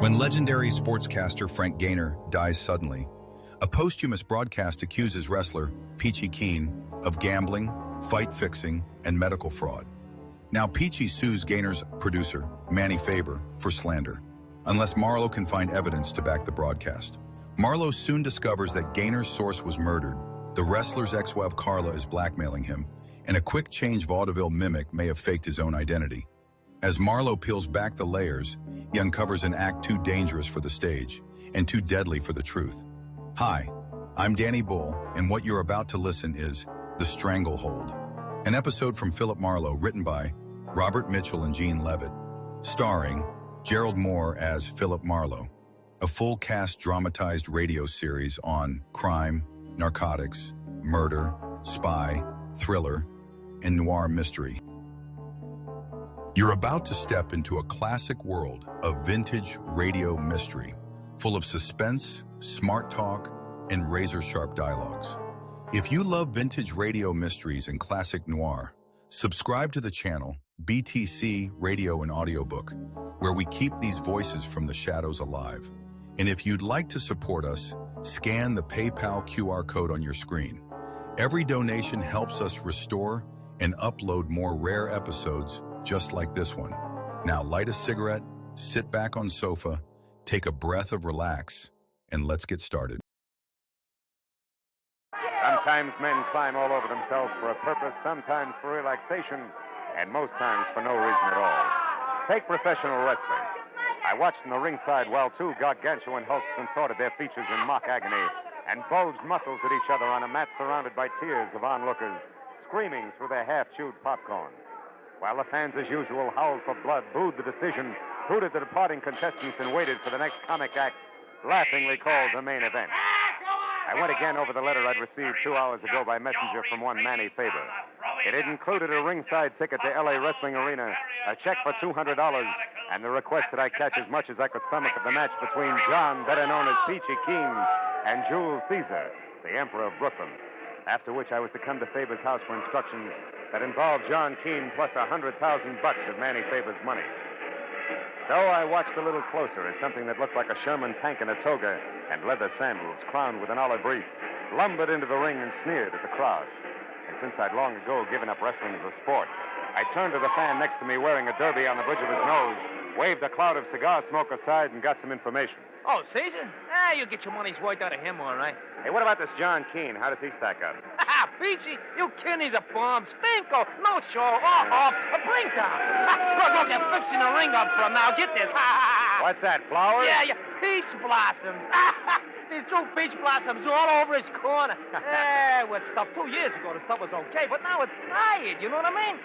When legendary sportscaster Frank Gaynor dies suddenly, a posthumous broadcast accuses wrestler Peachy Keen of gambling, fight fixing, and medical fraud. Now Peachy sues Gaynor's producer, Manny Faber, for slander, unless Marlowe can find evidence to back the broadcast. Marlowe soon discovers that Gaynor's source was murdered, the wrestler's ex-wife Carla is blackmailing him, and a quick-change vaudeville mimic may have faked his own identity. As Marlowe peels back the layers, he uncovers an act too dangerous for the stage and too deadly for the truth. Hi, I'm Danny Bull, and what you're about to listen is The Strangle Hold, an episode from Philip Marlowe written by Robert Mitchell and Gene Levitt, starring Gerald Mohr as Philip Marlowe, a full-cast dramatized radio series on crime, narcotics, murder, spy, thriller, and noir mystery. You're about to step into a classic world of vintage radio mystery, full of suspense, smart talk, and razor-sharp dialogues. If you love vintage radio mysteries and classic noir, subscribe to the channel BTC Radio and Audiobook, where we keep these voices from the shadows alive. And if you'd like to support us, scan the PayPal QR code on your screen. Every donation helps us restore and upload more rare episodes just like this one. Now light a cigarette, sit back on sofa, take a breath of relax, and let's get started. Sometimes men climb all over themselves for a purpose, sometimes for relaxation, and most times for no reason at all. Take professional wrestling. I watched from the ringside while two gargantuan hulks contorted their features in mock agony and bulged muscles at each other on a mat surrounded by tiers of onlookers, screaming through their half-chewed popcorn. While the fans, as usual, howled for blood, booed the decision, hooted the departing contestants, and waited for the next comic act, laughingly called the main event. I went again over the letter I'd received 2 hours ago by messenger from one Manny Faber. It had included a ringside ticket to L.A. Wrestling Arena, a check for $200, and the request that I catch as much as I could stomach of the match between John, better known as Peachy Keen, and Jules Caesar, the Emperor of Brooklyn. After which I was to come to Faber's house for instructions that involved John Keen plus $100,000 of Manny Faber's money. So I watched a little closer as something that looked like a Sherman tank in a toga and leather sandals crowned with an olive wreath lumbered into the ring and sneered at the crowd. And since I'd long ago given up wrestling as a sport, I turned to the fan next to me wearing a derby on the bridge of his nose, waved a cloud of cigar smoke aside, and got some information. Oh, Caesar? You get your money's worth out of him, all right. Hey, what about this John Keen? How does he stack up? Peachy, you kidding? He's a bomb. Stinko. No show. Off. Blink down. Look, they're fixing the ring up for him now. Get this. What's that, flowers? Yeah. Peach blossoms. There's two peach blossoms all over his corner. What stuff? 2 years ago, the stuff was okay, but now it's tired. You know what I mean?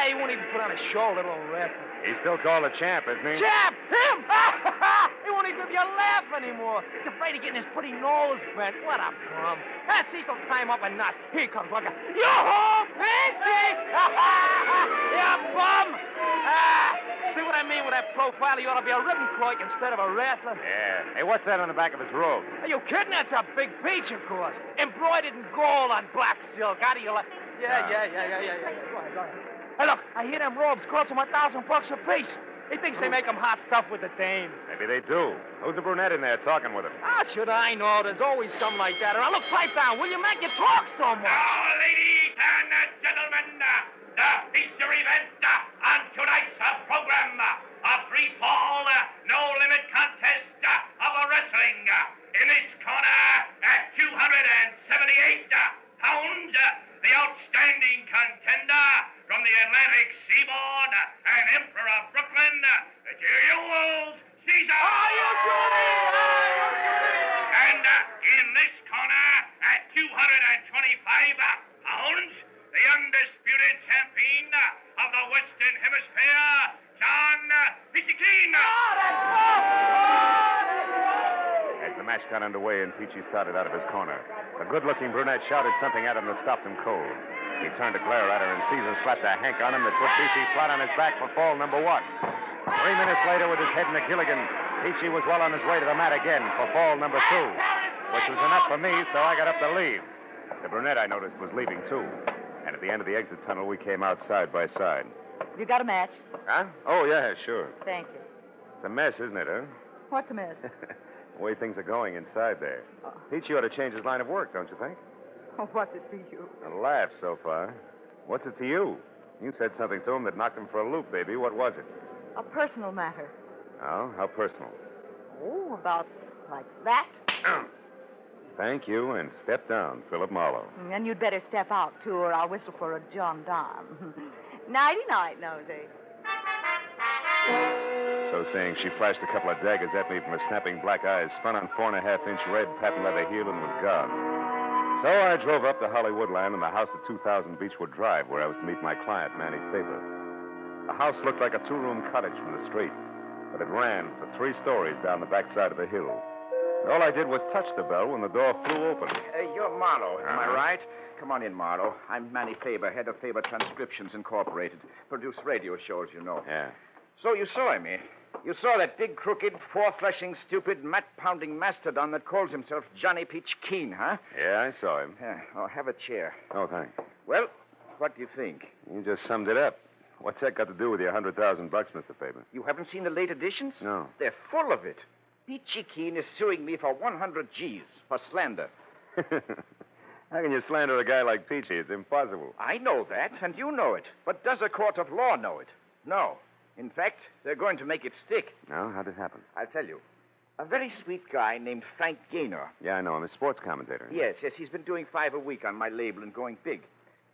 He won't even put on a show, little wrestler. He's still called a champ, isn't he? Champ? Him? He won't even give you a laugh anymore. He's afraid of getting his pretty nose bent. What a bum. Cecil, tie him up a nut. Here comes like a... Yo-ho, Peachy! You bum! See what I mean with that profile? He ought to be a ribbon clerk instead of a wrestler. Yeah. Hey, what's that on the back of his robe? Are you kidding? That's a big peach, of course. Embroidered in gold on black silk. How do you like... Yeah. Go ahead. Hey, look, I hear them robes cost him $1,000 a piece. He thinks they make him hot stuff with the dame. Maybe they do. Who's the brunette in there talking with him? Should I know? There's always something like that. Now, look, pipe down, will you, Mac? You talk so much. Now, ladies and gentlemen, the feature event on tonight's program, a free fall, no-limit contest of wrestling. In this corner, at 278 pounds, the outstanding contender from the Atlantic Seaboard and Emperor of Brooklyn, Jules Caesar. And in this corner, at 225 pounds, the undisputed champion of the Western Hemisphere, John Peachy Keen. As the match got underway and Peachy started out of his corner, the good-looking brunette shouted something at him that stopped him cold. He turned to glare at her, and Caesar slapped a hank on him that put Peachy flat on his back for fall number 1. 3 minutes later, with his head in a gilligan, Peachy was well on his way to the mat again for fall number 2, which was enough for me, so I got up to leave. The brunette, I noticed, was leaving, too. And at the end of the exit tunnel, we came out side by side. You got a match? Huh? Oh, yeah, sure. Thank you. It's a mess, isn't it, huh? What's the mess? The way things are going inside there. Peachy ought to change his line of work, don't you think? Oh, what's it to you? A laugh so far. What's it to you? You said something to him that knocked him for a loop, baby. What was it? A personal matter. Oh, how personal? Oh, about like that. Thank you, and step down, Philip Marlowe. And you'd better step out, too, or I'll whistle for a gendarme. Nighty-night, Nosy. So saying, she flashed a couple of daggers at me from her snapping black eyes, spun on 4.5-inch red patent leather heel, and was gone. So I drove up to Hollywoodland and the house at 2000 Beechwood Drive, where I was to meet my client, Manny Faber. The house looked like a 2-room cottage from the street, but it ran for 3 stories down the backside of the hill. And all I did was touch the bell when the door flew open. You're Marlowe, am I right? Come on in, Marlowe. I'm Manny Faber, head of Faber Transcriptions Incorporated. Produce radio shows, you know. Yeah. So you saw him, eh? You saw that big, crooked, four-flushing, stupid, mat-pounding mastodon that calls himself Johnny Peachy Keen, huh? Yeah, I saw him. Yeah. Oh, have a chair. Oh, thanks. Well, what do you think? You just summed it up. What's that got to do with your $100,000, Mr. Faber? You haven't seen the late editions? No. They're full of it. Peachy Keen is suing me for 100 G's for slander. How can you slander a guy like Peachy? It's impossible. I know that, and you know it. But does a court of law know it? No. In fact, they're going to make it stick. No? How'd it happen? I'll tell you. A very sweet guy named Frank Gaynor. Yeah, I know him. A sports commentator. Yes, he's been doing 5 a week on my label and going big.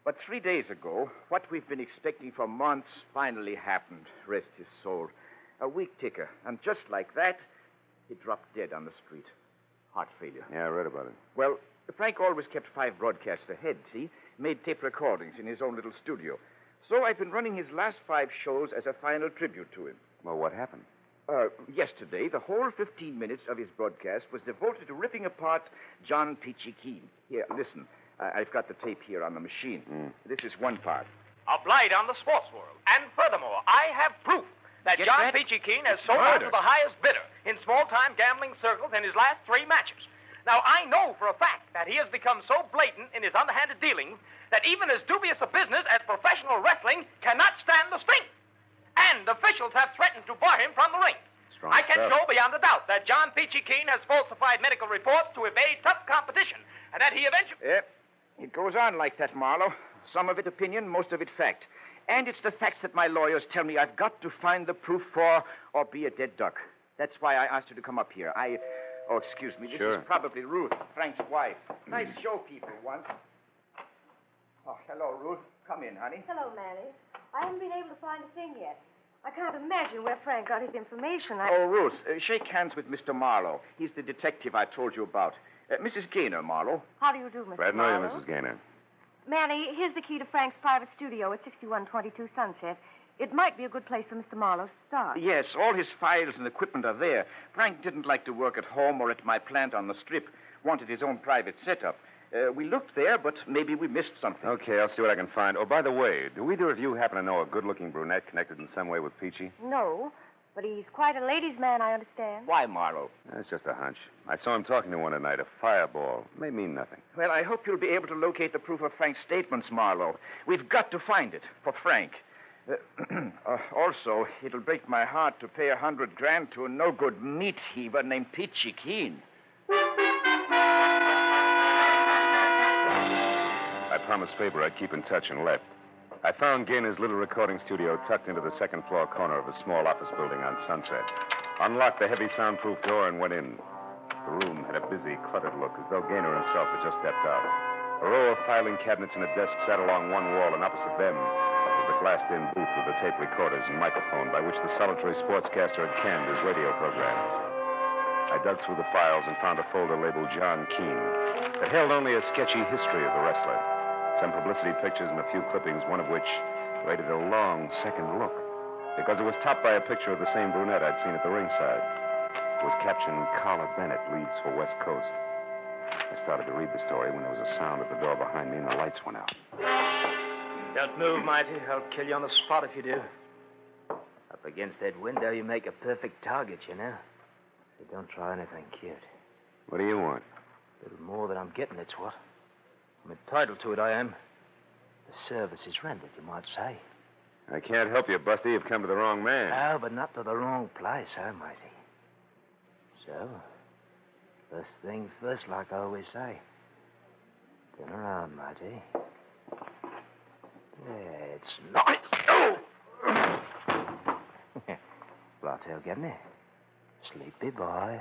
But 3 days ago, what we've been expecting for months finally happened. Rest his soul. A week ticker. And just like that, he dropped dead on the street. Heart failure. Yeah, I read about it. Well, Frank always kept 5 broadcasts ahead, see? Made tape recordings in his own little studio. So I've been running his last 5 shows as a final tribute to him. Well, what happened? Yesterday, the whole 15 minutes of his broadcast was devoted to ripping apart John Peachy Keen. Here, listen. I've got the tape here on the machine. This is one part. A blight on the sports world. And furthermore, I have proof that Get John that? Peachy Keen has sold out to the highest bidder in small-time gambling circles in his last 3 matches. Now, I know for a fact that he has become so blatant in his underhanded dealings that even as dubious a business as professional wrestling cannot stand the stink. And officials have threatened to bar him from the ring. Strong I can stuff. show beyond a doubt that John Peachy Keen has falsified medical reports to evade tough competition, and that he eventually... Yep. It goes on like that, Marlowe. Some of it opinion, most of it fact. And it's the facts that my lawyers tell me I've got to find the proof for or be a dead duck. That's why I asked you to come up here. Oh, excuse me. This Sure. is probably Ruth, Frank's wife. Nice show people once. Oh, hello, Ruth. Come in, honey. Hello, Manny. I haven't been able to find a thing yet. I can't imagine where Frank got his information. Oh, Ruth, shake hands with Mr. Marlowe. He's the detective I told you about. Mrs. Gaynor, Marlowe. How do you do, Mr. Glad to know you, Marlowe? Mrs. Gaynor. Manny, here's the key to Frank's private studio at 6122 Sunset. It might be a good place for Mr. Marlowe to start. Yes, all his files and equipment are there. Frank didn't like to work at home or at my plant on the strip. Wanted his own private setup. We looked there, but maybe we missed something. Okay, I'll see what I can find. Oh, by the way, do either of you happen to know a good-looking brunette connected in some way with Peachy? No, but he's quite a ladies' man, I understand. Why, Marlowe? That's just a hunch. I saw him talking to one tonight, a fireball. May mean nothing. Well, I hope you'll be able to locate the proof of Frank's statements, Marlowe. We've got to find it for Frank. Also, it'll break my heart to pay $100,000 to a no-good meat heaver named Peachy Keen. I promised Faber I'd keep in touch and left. I found Gaynor's little recording studio tucked into the second-floor corner of a small office building on Sunset. Unlocked the heavy soundproof door and went in. The room had a busy, cluttered look, as though Gaynor himself had just stepped out. A row of filing cabinets and a desk sat along one wall, and opposite them was the glassed-in booth with the tape recorders and microphone by which the solitary sportscaster had canned his radio programs. I dug through the files and found a folder labeled John Keen that held only a sketchy history of the wrestler. Some publicity pictures and a few clippings, one of which rated a long second look, because it was topped by a picture of the same brunette I'd seen at the ringside. It was captioned, Carla Bennett leaves for West Coast. I started to read the story when there was a sound at the door behind me and the lights went out. Don't move, Mighty. I'll kill you on the spot if you do. Up against that window, you make a perfect target, you know. So don't try anything cute. What do you want? A little more than I'm getting, it's what. I'm entitled to it, I am. The service is rendered, you might say. I can't help you, Busty. You've come to the wrong man. Oh, but not to the wrong place, huh, Mighty? So, first things first, like I always say. Turn around, Marty. Yeah, it's nice. Oh! Blotto getting it. Sleepy boy.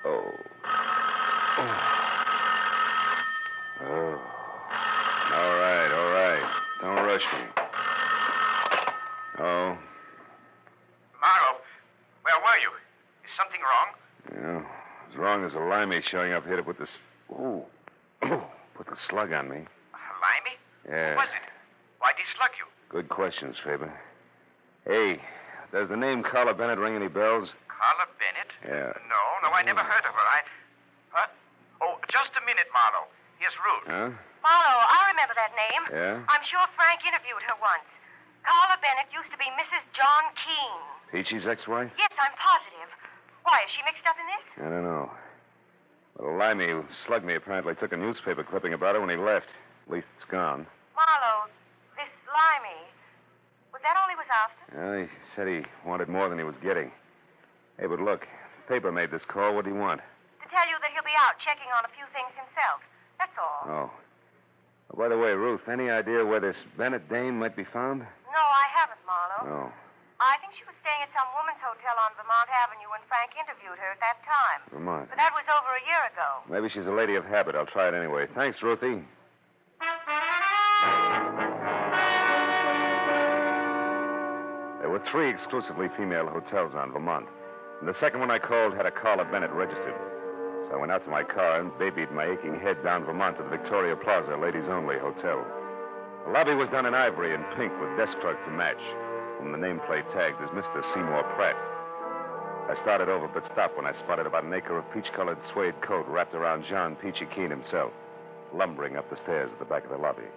Oh. All right. Don't rush me. Oh. Marlowe, where were you? Is something wrong? Yeah. As wrong as a limey showing up here to put this. Ooh. Put the slug on me. Limey? Yeah. Who was it? Why'd he slug you? Good questions, Faber. Hey, does the name Carla Bennett ring any bells? Carla Bennett? Yeah. No, I never heard of her. Huh? Oh, just a minute, Marlowe. Here's Ruth. Huh? Marlowe, I remember that name. Yeah? I'm sure Frank interviewed her once. Carla Bennett used to be Mrs. John Keen. Peachy's ex-wife? Yes, I'm positive. Why, is she mixed up in this? I don't know. But a limey who slugged me apparently took a newspaper clipping about her when he left. At least it's gone. Marlowe, this limey, was that all he was after? Well, he said he wanted more than he was getting. Hey, but look, the paper made this call. What do you want? To tell you that he'll be out checking on a few things himself. That's all. Oh. Oh, by the way, Ruth, any idea where this Bennett dame might be found? No, I haven't, Marlowe. Oh. I think she was staying at some woman's hotel on Vermont Avenue when Frank interviewed her at that time. Vermont. But that was over a year ago. Maybe she's a lady of habit. I'll try it anyway. Thanks, Ruthie. There were 3 exclusively female hotels on Vermont. And the second one I called had a Carla Bennett registered. So I went out to my car and babied my aching head down Vermont to the Victoria Plaza ladies-only hotel. The lobby was done in ivory and pink with desk clerk to match, whom the nameplate tagged as Mr. Seymour Pratt. I started over but stopped when I spotted about an acre of peach-colored suede coat wrapped around John Peachy Keen himself, lumbering up the stairs at the back of the lobby.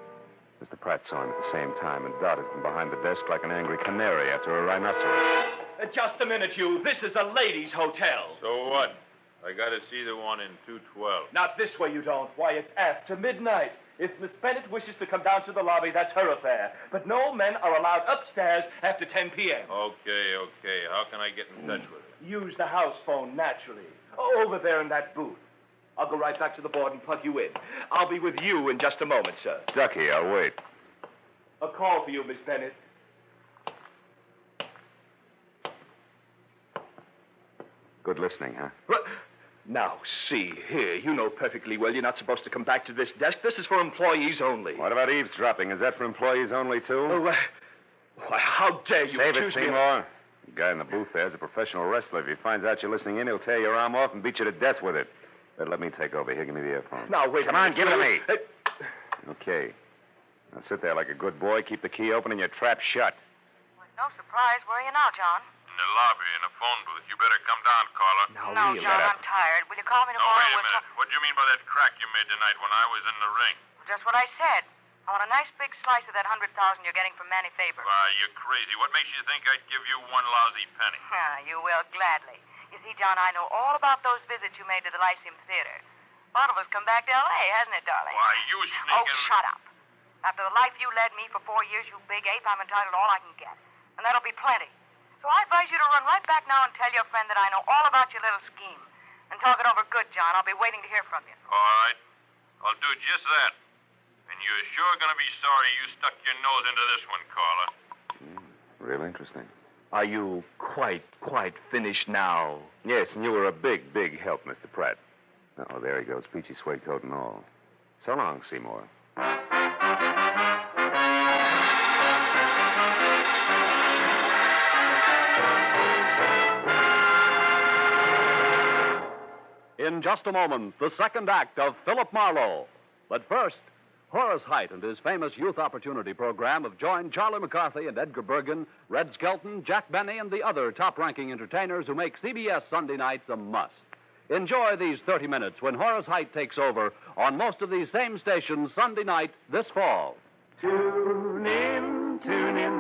Mr. Pratt saw him at the same time and darted from behind the desk like an angry canary after a rhinoceros. Just a minute, you. This is a ladies' hotel. So what? I gotta see the one in 212. Not this way, you don't. Why, it's after midnight. If Miss Bennett wishes to come down to the lobby, that's her affair. But no men are allowed upstairs after 10 p.m. Okay. How can I get in touch with her? Use the house phone, naturally. Over there in that booth. I'll go right back to the board and plug you in. I'll be with you in just a moment, sir. Ducky, I'll wait. A call for you, Miss Bennett. Good listening, huh? What? Now, see here. You know perfectly well you're not supposed to come back to this desk. This is for employees only. What about eavesdropping? Is that for employees only, too? Oh, why, how dare you Save it, accuse me of- Seymour. The guy in the booth there is a professional wrestler. If he finds out you're listening in, he'll tear your arm off and beat you to death with it. Better let me take over. Here, give me the earphone. Now, wait Come a on, minute. give it to me. Hey. Okay. Now sit there like a good boy. Keep the key open and your trap shut. Well, no surprise. Where are you now, John? In the lobby, in a phone booth. You better come down, Carla. No, really? John, Shut up. I'm tired. Will you call me No, tomorrow? wait a We'll minute. What do you mean by that crack you made tonight when I was in the ring? Just what I said. I want a nice big slice of that 100,000 you're getting from Manny Faber. Why, you're crazy. What makes you think I'd give you one lousy penny? You will, gladly. You see, John, I know all about those visits you made to the Lyceum Theater. One of us come back to L.A., hasn't it, darling? Why, you sneaking... Oh, shut up. After the life you led me for 4 years, you big ape, I'm entitled to all I can get. And that'll be plenty. So I advise you to run right back now and tell your friend that I know all about your little scheme. And talk it over good, John. I'll be waiting to hear from you. All right. I'll do just that. And you're sure going to be sorry you stuck your nose into this one, Carla. Real interesting. Are you quite finished now? Yes, and you were a big, big help, Mr. Pratt. Oh, there he goes, peachy suede coat and all. So long, Seymour. In just a moment, the second act of Philip Marlowe. But first, Horace Heidt and his famous Youth Opportunity Program have joined Charlie McCarthy and Edgar Bergen, Red Skelton, Jack Benny, and the other top-ranking entertainers who make CBS Sunday nights a must. Enjoy these 30 minutes when Horace Heidt takes over on most of these same stations Sunday night this fall. Tune in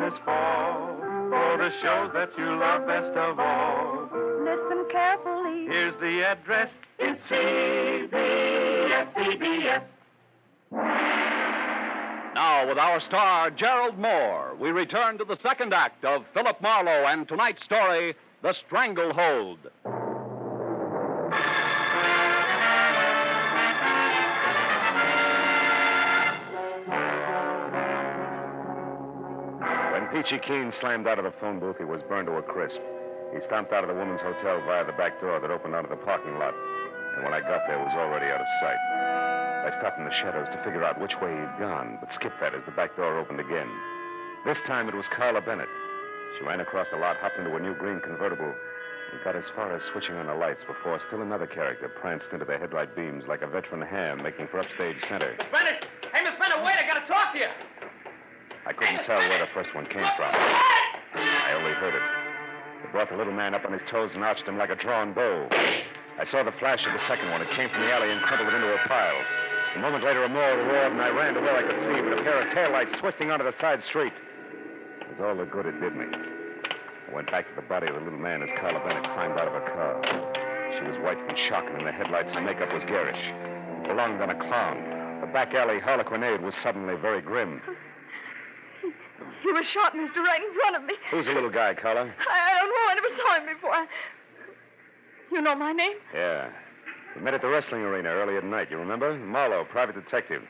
this fall for the shows that you love best of all. Listen carefully. Here's the address. It's CBS. Now, with our star, Gerald Mohr, we return to the second act of Philip Marlowe and tonight's story, The Strangle Hold. When Peachy Keen slammed out of the phone booth, he was burned to a crisp. He stomped out of the woman's hotel via the back door that opened onto the parking lot. And when I got there, it was already out of sight. I stopped in the shadows to figure out which way he'd gone, but skipped that as the back door opened again. This time it was Carla Bennett. She ran across the lot, hopped into a new green convertible, and got as far as switching on the lights before still another character pranced into the headlight beams like a veteran ham making for upstage center. Bennett! Hey, Miss Bennett, wait, I gotta talk to you. I couldn't tell where the first one came from. I only heard it. It brought the little man up on his toes and arched him like a drawn bow. I saw the flash of the second one. It came from the alley and crumpled it into a pile. A moment later, a Mohr roared, and I ran to where I could see, but a pair of taillights twisting onto the side street. It was all the good it did me. I went back to the body of the little man as Carla Bennett climbed out of her car. She was white from shock, and in the headlights, her makeup was garish. It belonged on a clown. The back alley harlequinade was suddenly very grim. He was shot, Mr. right in front of me. Who's the little guy, Carla? I don't know. I never saw him before. You know my name? Yeah. We met at the wrestling arena earlier tonight, you remember? Marlowe, private detective.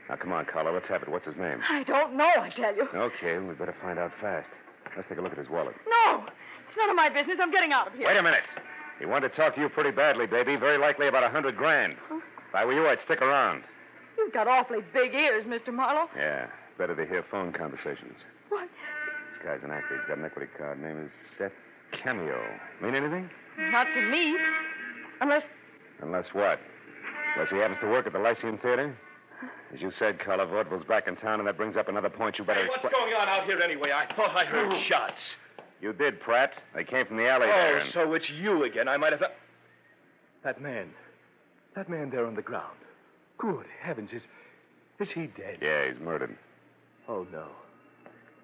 Now, come on, Carla, let's have it. What's his name? I don't know, I tell you. Okay, we better find out fast. Let's take a look at his wallet. No, it's none of my business. I'm getting out of here. Wait a minute. He wanted to talk to you pretty badly, baby. Very likely about $100 grand. Huh? If I were you, I'd stick around. You've got awfully big ears, Mr. Marlowe. Yeah, better to hear phone conversations. What? This guy's an actor. He's got an equity card. Name is Seth Cameo. Mean anything? Not to me. Unless... Unless what? Unless he happens to work at the Lyceum Theater? As you said, Carla, vaudeville's back in town, and that brings up another point you better explain. What's going on out here anyway? I thought I heard shots. You did, Pratt. They came from the alley there. Oh, so it's you again. I might have... That man there on the ground. Good heavens, is he dead? Yeah, he's murdered. Oh, no.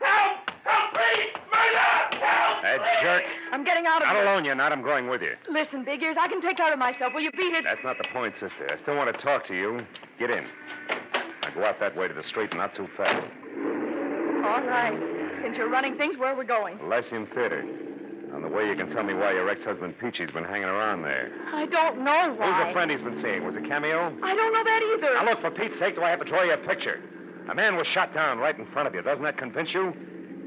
Help! Help me! Murder! Help! That jerk. I'm getting out of Not here. alone, you're not. I'm going with you. Listen, Big Ears, I can take care of myself. Will you beat it? That's not the point, sister. I still want to talk to you. Get in. Now go out that way to the street and not too fast. All right. Since you're running things, where are we going? The Lyceum Theater. On the way, you can tell me why your ex-husband Peachy's been hanging around there. I don't know why. Who's the friend he's been seeing? Was it Cameo? I don't know that either. Now, look, for Pete's sake, do I have to draw you a picture? A man was shot down right in front of you. Doesn't that convince you?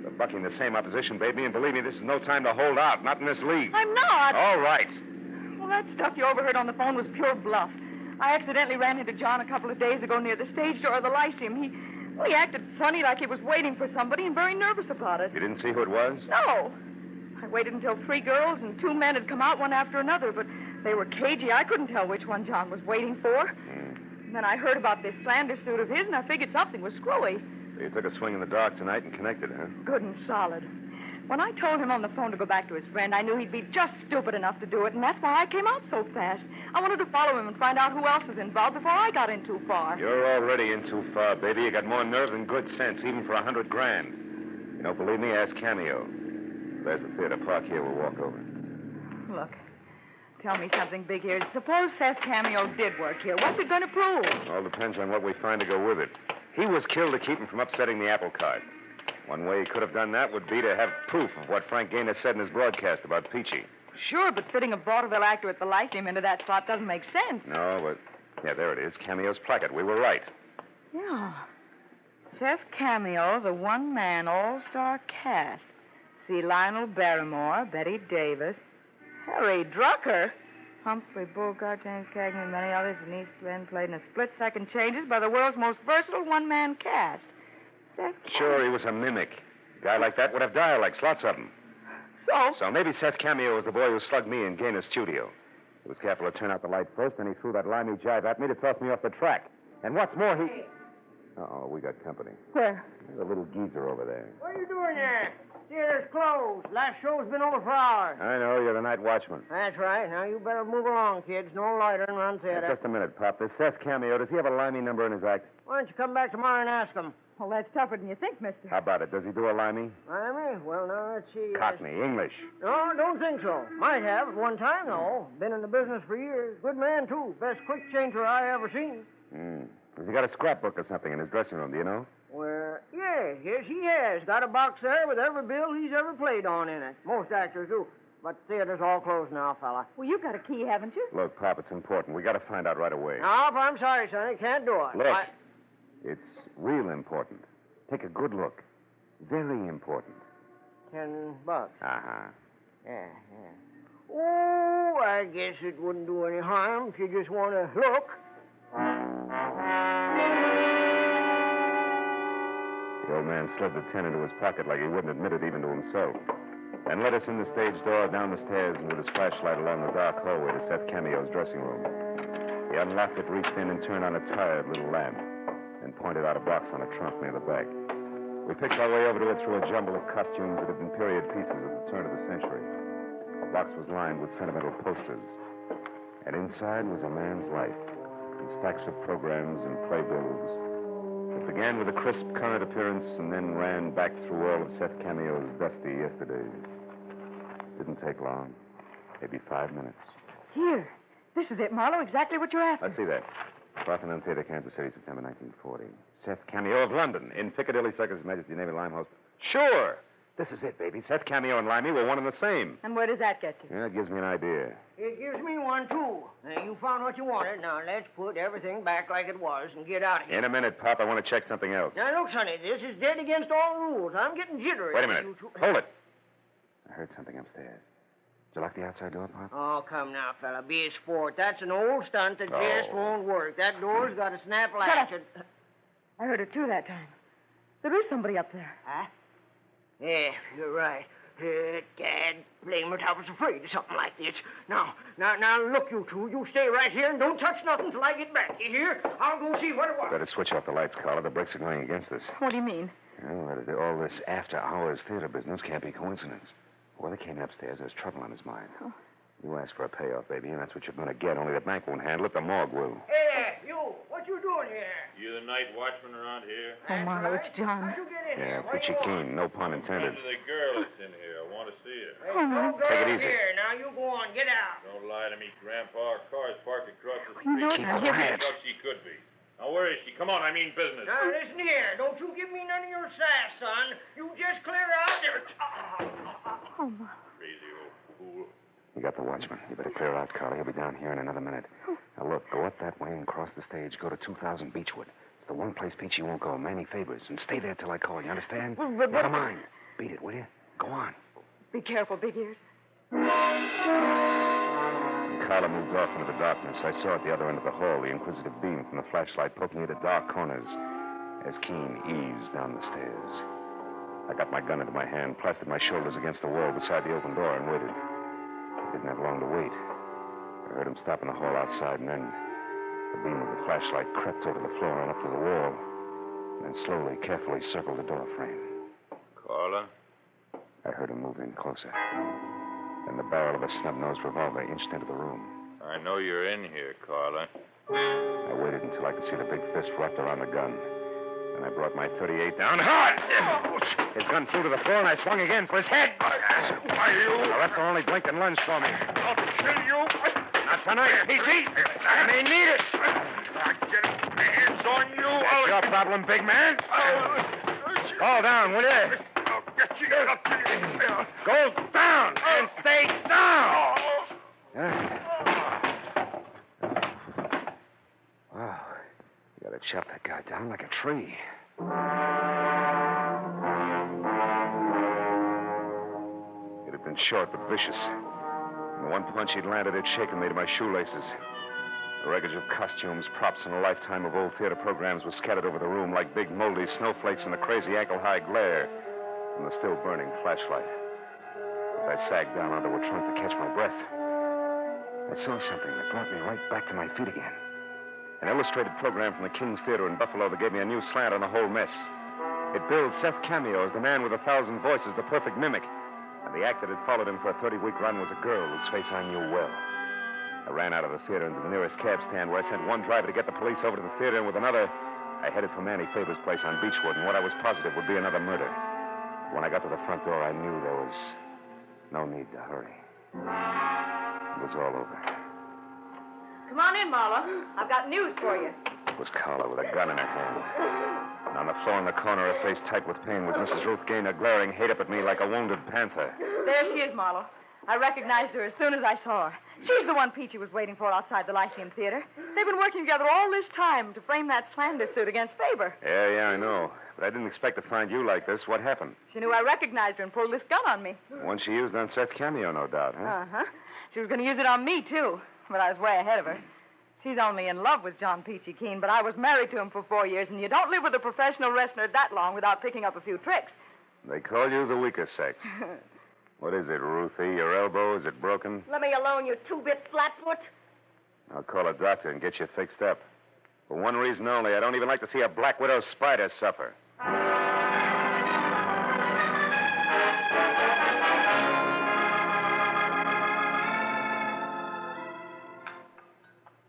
You're bucking the same opposition, baby, and believe me, this is no time to hold out. Not in this league. I'm not. All right. Well, that stuff you overheard on the phone was pure bluff. I accidentally ran into John a couple of days ago near the stage door of the Lyceum. He acted funny, like he was waiting for somebody, and very nervous about it. You didn't see who it was? No. I waited until 3 girls and 2 men had come out one after another, but they were cagey. I couldn't tell which one John was waiting for. And then I heard about this slander suit of his, and I figured something was screwy. So you took a swing in the dark tonight and connected, huh? Good and solid. When I told him on the phone to go back to his friend, I knew he'd be just stupid enough to do it, and that's why I came out so fast. I wanted to follow him and find out who else is involved before I got in too far. You're already in too far, baby. You got more nerve than good sense, even for $100 grand. You don't believe me? Ask Cameo. There's the theater. Park here. We'll walk over. Look, tell me something, Big Ears. Suppose Seth Cameo did work here. What's it going to prove? All depends on what we find to go with it. He was killed to keep him from upsetting the apple cart. One way he could have done that would be to have proof of what Frank Gaynor said in his broadcast about Peachy. Sure, but fitting a vaudeville actor at the Lyceum into that slot doesn't make sense. No, but... Yeah, there it is. Cameo's placard. We were right. Yeah. Seth Cameo, the one-man all-star cast. See Lionel Barrymore, Betty Davis, Harry Drucker, Humphrey Bogart, James Cagney, and many others. Denise Glenn played in a split-second changes by the world's most versatile one-man cast. Sure, he was a mimic. A guy like that would have dialects, lots of them. So maybe Seth Cameo was the boy who slugged me in Gaynor's studio. He was careful to turn out the light first, then he threw that limey jive at me to toss me off the track. And what's more, he... Uh-oh, we got company. Where? There's a little geezer over there. What are you doing there? Theater's closed. Last show's been over for hours. I know, you're the night watchman. That's right. Now, you better move along, kids. No lighter and run theater. Just a minute, Pop. This Seth Cameo, does he have a limey number in his act? Why don't you come back tomorrow and ask him? Well, that's tougher than you think, mister. How about it? Does he do a limey? Limey? Well, now, let's see. Cockney, English. No, don't think so. Might have at one time, though. Been in the business for years. Good man, too. Best quick changer I ever seen. Has he got a scrapbook or something in his dressing room, do you know? Well, yes, he has. Got a box there with every bill he's ever played on in it. Most actors do. But the theater's all closed now, fella. Well, you've got a key, haven't you? Look, Pop, it's important. We got to find out right away. No, I'm sorry, Sonny. Can't do it. Look, it's real important. Take a good look. Very important. $10. Uh-huh. Yeah. Oh, I guess it wouldn't do any harm if you just want to look. The old man slipped the 10 into his pocket like he wouldn't admit it even to himself. Then led us in the stage door, down the stairs, and with his flashlight along the dark hallway to Seth Cameo's dressing room. He unlocked it, reached in, and turned on a tired little lamp, and pointed out a box on a trunk near the back. We picked our way over to it through a jumble of costumes that had been period pieces at the turn of the century. The box was lined with sentimental posters, and inside was a man's life, and stacks of programs and playbills. It began with a crisp current appearance and then ran back through all of Seth Cameo's dusty yesterdays. Didn't take long. Maybe 5 minutes. Here. This is it, Marlowe. Exactly what you're after. Let's see that. Parthenon Theater, Kansas City, September 1940. Seth Cameo of London, in Piccadilly Circus, His Majesty Navy Limehouse. Sure! This is it, baby. Seth Cameo and Limey were one and the same. And where does that get you? Yeah, it gives me an idea. It gives me one, too. You found what you wanted. Now, let's put everything back like it was and get out of here. In a minute, Pop. I want to check something else. Now, look, Sonny, this is dead against all rules. I'm getting jittery. Wait a minute. Hold it. I heard something upstairs. Did you lock the outside door, Pop? Oh, come now, fella. Be a sport. That's an old stunt that just won't work. That door's got a snap latch. Shut up. I heard it, too, that time. There is somebody up there. Huh? Yeah, you're right. Gad, blame it, I was afraid of something like this. Now, look, you two. You stay right here and don't touch nothing till I get back. You hear? I'll go see what it was. Better switch off the lights, Carla. The brakes are going against us. What do you mean? Well, all this after-hours theater business can't be coincidence. Well, he came upstairs. There's trouble on his mind. Oh. You asked for a payoff, baby, and that's what you're going to get. Only the bank won't handle it. The morgue will. Hey, you. What you doing here? You the night watchman around here? Oh, Marlowe, it's John. How'd you get in Yeah, here? Peachy Keen. No pun intended. The girl that's in here. I want to see her. Hey, no girl Take it easy. Here. Now, you go on. Get out. Don't lie to me, Grandpa. Our car's parked across the You know street. it. Keep quiet. She could be. Now, where is she? Come on, I mean business. Now, listen here. Don't you give me none of your sass, son. You just clear out there. Oh, Marlowe. Crazy old fool. You got the watchman. You better clear out, Carla. He'll be down here in another minute. Now, look, go up that way and cross the stage. Go to 2000 Beechwood. It's the one place Peachy won't go, Manny Faber's. And stay there till I call. You understand? But- Never mind. Beat it, will you? Go on. Be careful, Big Ears. Carla moved off into the darkness. I saw at the other end of the hall the inquisitive beam from the flashlight poking into dark corners as Keen eased down the stairs. I got my gun into my hand, plastered my shoulders against the wall beside the open door, and waited. I didn't have long to wait. I heard him stop in the hall outside, and then the beam of the flashlight crept over the floor and up to the wall, and then slowly, carefully circled the door frame. Carla? I heard him move in closer. Then the barrel of a snub-nosed revolver inched into the room. I know you're in here, Carla. I waited until I could see the big fist wrapped around the gun. Then I brought my .38 down hard. His gun flew to the floor, and I swung again for his head. Why, you? The rest only blinked and lunged for me. I'll kill you. Not tonight, Peachy. I may need it. I'll get my hands on you. That's your problem, big man. Fall down, will you? I'll get you. Go down and stay down. Wow. You gotta chop that guy down like a tree. It had been short but vicious. And the one punch he'd landed had shaken me to my shoelaces. The wreckage of costumes, props, and a lifetime of old theater programs was scattered over the room like big moldy snowflakes in the crazy ankle-high glare from the still burning flashlight. As I sagged down onto a trunk to catch my breath, I saw something that brought me right back to my feet again. An illustrated program from the King's Theater in Buffalo that gave me a new slant on the whole mess. It billed Seth Cameo as the man with 1,000 voices, the perfect mimic. And the act that had followed him for a 30-week run was a girl whose face I knew well. I ran out of the theater into the nearest cab stand where I sent one driver to get the police over to the theater, and with another, I headed for Manny Faber's place on Beechwood, and what I was positive would be another murder. When I got to the front door, I knew there was no need to hurry. It was all over. Come on in, Marlowe. I've got news for you. was Carla with a gun in her hand. And on the floor in the corner, her face tight with pain, was Mrs. Ruth Gaynor, glaring hate up at me like a wounded panther. There she is, Marlowe. I recognized her as soon as I saw her. She's the one Peachy was waiting for outside the Lyceum Theater. They've been working together all this time to frame that slander suit against Faber. Yeah, I know. But I didn't expect to find you like this. What happened? She knew I recognized her and pulled this gun on me. One she used on Seth Cameo, no doubt, huh? Uh-huh. She was going to use it on me, too. But I was way ahead of her. She's only in love with John Peachy Keen, but I was married to him for 4 years, and you don't live with a professional wrestler that long without picking up a few tricks. They call you the weaker sex. What is it, Ruthie? Your elbow? Is it broken? Let me alone, you two-bit flatfoot. I'll call a doctor and get you fixed up. For one reason only, I don't even like to see a Black Widow spider suffer.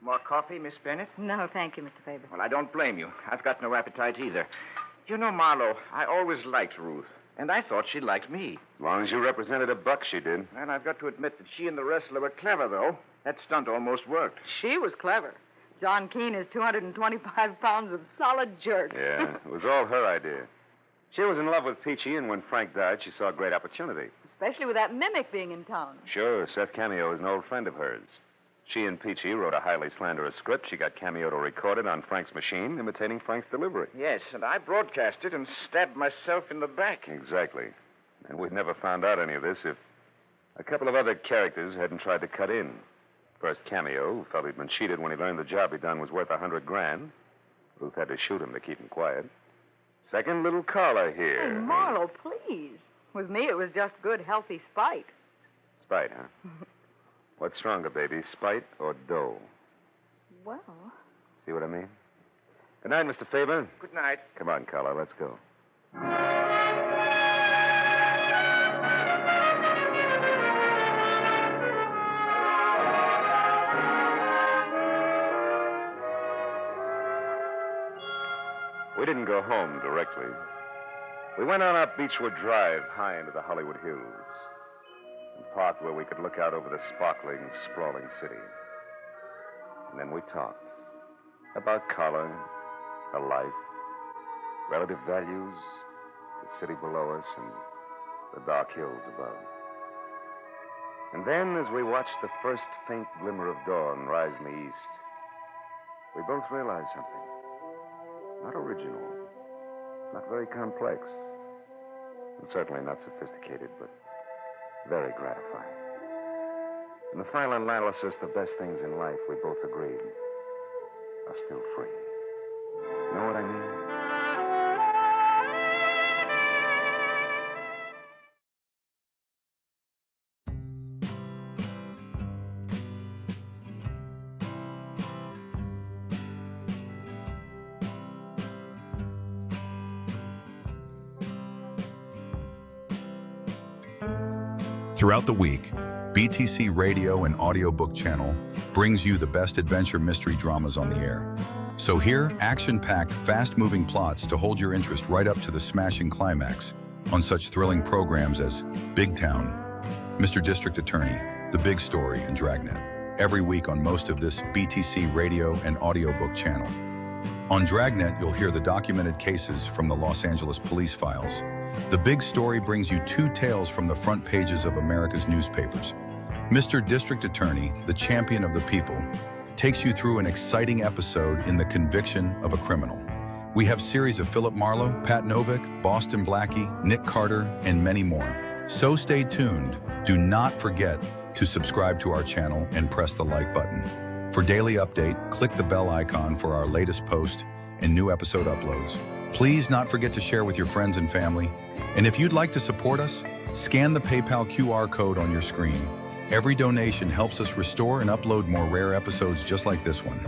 More coffee, Miss Bennett? No, thank you, Mr. Faber. Well, I don't blame you. I've got no appetite either. You know, Marlowe, I always liked Ruth, and I thought she liked me. As long as you represented a buck, she did. And I've got to admit that she and the wrestler were clever, though. That stunt almost worked. She was clever. John Keen is 225 pounds of solid jerk. Yeah, it was all her idea. She was in love with Peachy, and when Frank died, she saw a great opportunity. Especially with that mimic being in town. Sure, Seth Cameo is an old friend of hers. She and Peachy wrote a highly slanderous script. She got Cameo to record it on Frank's machine, imitating Frank's delivery. Yes, and I broadcast it and stabbed myself in the back. Exactly. And we'd never found out any of this if a couple of other characters hadn't tried to cut in. First, Cameo, who felt he'd been cheated when he learned the job he'd done was worth $100,000. Ruth had to shoot him to keep him quiet. Second, little Carla here. Oh, Marlowe, please. With me, it was just good, healthy spite. Spite, huh? What's stronger, baby, spite or dough? Well... See what I mean? Good night, Mr. Faber. Good night. Come on, Carla, let's go. We didn't go home directly. We went on up Beechwood Drive, high into the Hollywood Hills, and parked where we could look out over the sparkling, sprawling city. And then we talked about Carla, her life, relative values, the city below us, and the dark hills above. And then, as we watched the first faint glimmer of dawn rise in the east, we both realized something. Not original, not very complex, and certainly not sophisticated, but very gratifying. In the final analysis, the best things in life, we both agreed, are still free. Know what I mean? Throughout the week, BTC Radio and Audiobook channel brings you the best adventure mystery dramas on the air. So here, action-packed, fast-moving plots to hold your interest right up to the smashing climax on such thrilling programs as Big Town, Mr. District Attorney, The Big Story, and Dragnet, every week on most of this BTC Radio and Audiobook channel. On Dragnet, you'll hear the documented cases from the Los Angeles police files. The Big Story brings you two tales from the front pages of America's newspapers. Mr. District Attorney, the champion of the people, takes you through an exciting episode in the conviction of a criminal. We have series of Philip Marlowe, Pat Novick, Boston Blackie, Nick Carter, and many more. So stay tuned. Do not forget to subscribe to our channel and press the like button. For daily update, click the bell icon for our latest post and new episode uploads. Please not forget to share with your friends and family. And if you'd like to support us, scan the PayPal QR code on your screen. Every donation helps us restore and upload more rare episodes just like this one.